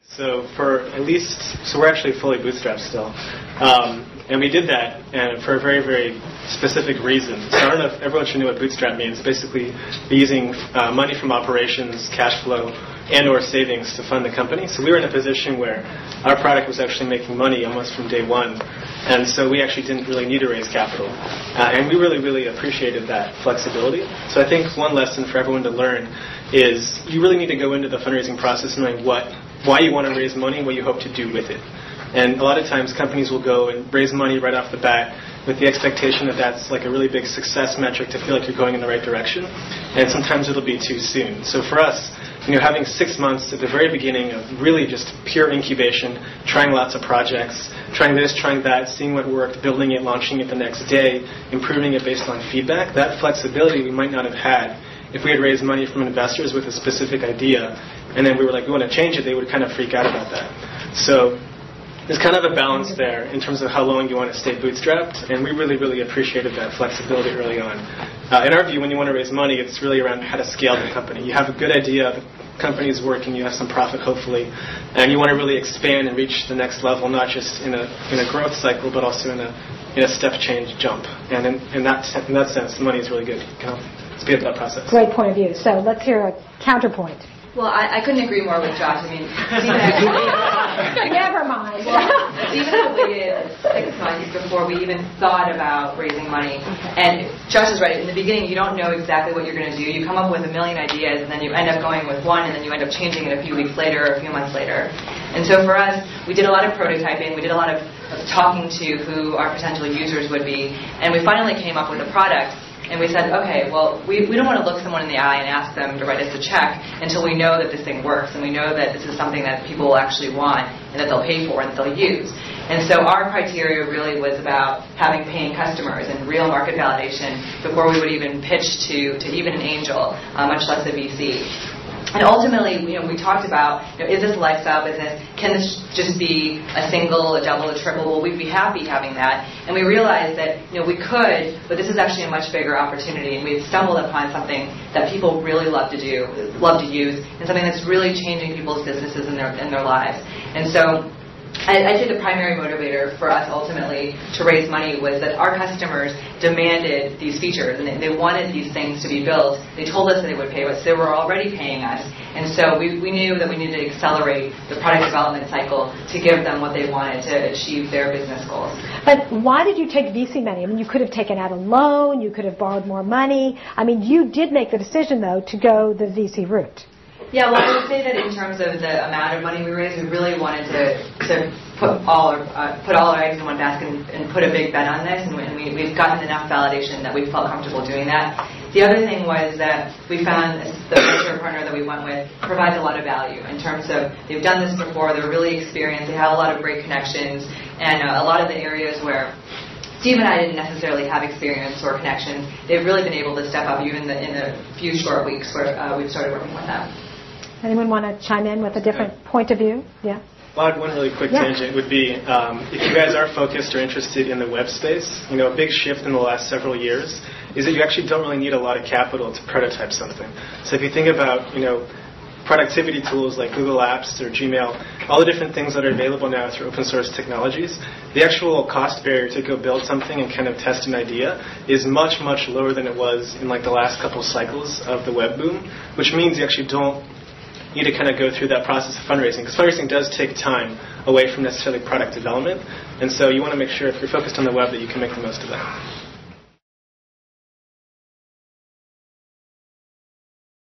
So we're actually fully bootstrapped still. And we did that for a very, very specific reason. So I don't know if everyone should know what bootstrap means. Basically, using money from operations, cash flow, and or savings to fund the company. So we were in a position where our product was actually making money almost from day one. And so we actually didn't really need to raise capital. And we really, really appreciated that flexibility. So I think one lesson for everyone to learn is you really need to go into the fundraising process knowing why you want to raise money and what you hope to do with it. And a lot of times companies will go and raise money right off the bat with the expectation that that's like a really big success metric to feel like you're going in the right direction. And sometimes it'll be too soon. So for us, having 6 months at the very beginning of really just pure incubation, trying lots of projects, trying this, trying that, seeing what worked, building it, launching it the next day, improving it based on feedback, that flexibility we might not have had if we had raised money from investors with a specific idea, and then we were like, we want to change it, they would kind of freak out about that. So there's kind of a balance there in terms of how long you want to stay bootstrapped, and we really, really appreciated that flexibility early on. In our view, when you want to raise money, it's really around how to scale the company. You have a good idea, the company is working, you have some profit hopefully, and you want to really expand and reach the next level, not just in a growth cycle, but also in a step change jump. And in that sense, the money is really good. You can help speed up that process. Great point of view. So let's hear a counterpoint. Well, I couldn't agree more with Josh. I mean, never mind. Well, Stephen and I waited 6 months before we even thought about raising money. And Josh is right. In the beginning, you don't know exactly what you're going to do. You come up with a million ideas, and then you end up going with one, and then you end up changing it a few weeks later or a few months later. And so for us, we did a lot of prototyping. We did a lot of talking to who our potential users would be. And we finally came up with a product. And we said, okay, well, we don't want to look someone in the eye and ask them to write us a check until we know that this thing works and we know that this is something that people will actually want and that they'll pay for and that they'll use. And so our criteria really was about having paying customers and real market validation before we would even pitch to even an angel, much less a VC. And ultimately, we talked about, is this a lifestyle business? Can this just be a single, a double, a triple? Well, we'd be happy having that. And we realized that, we could, but this is actually a much bigger opportunity. And we've stumbled upon something that people really love to use, and something that's really changing people's businesses and their lives. And so I'd say the primary motivator for us ultimately to raise money was that our customers demanded these features and they wanted these things to be built. They told us that they would pay us. They were already paying us. And so we knew that we needed to accelerate the product development cycle to give them what they wanted to achieve their business goals. But why did you take VC money? I mean, you could have taken out a loan. You could have borrowed more money. I mean, you did make the decision, though, to go the VC route. Yeah, well, I would say that in terms of the amount of money we raised, we really wanted to put all our eggs in one basket and put a big bet on this, and we've gotten enough validation that we felt comfortable doing that. The other thing was that we found the venture partner that we went with provides a lot of value in terms of they've done this before, they're really experienced, they have a lot of great connections, and a lot of the areas where Steve and I didn't necessarily have experience or connections, they've really been able to step up even in the few short weeks where we've started working with them. Anyone want to chime in with a different point of view? Yeah. Well, one really quick tangent would be, if you guys are focused or interested in the web space, a big shift in the last several years is that you actually don't really need a lot of capital to prototype something. So if you think about, productivity tools like Google Apps or Gmail, all the different things that are available now through open source technologies, the actual cost barrier to go build something and kind of test an idea is much, much lower than it was in like the last couple cycles of the web boom, which means you actually don't need to kind of go through that process of fundraising, because fundraising does take time away from necessarily product development, and so you want to make sure if you're focused on the web that you can make the most of that.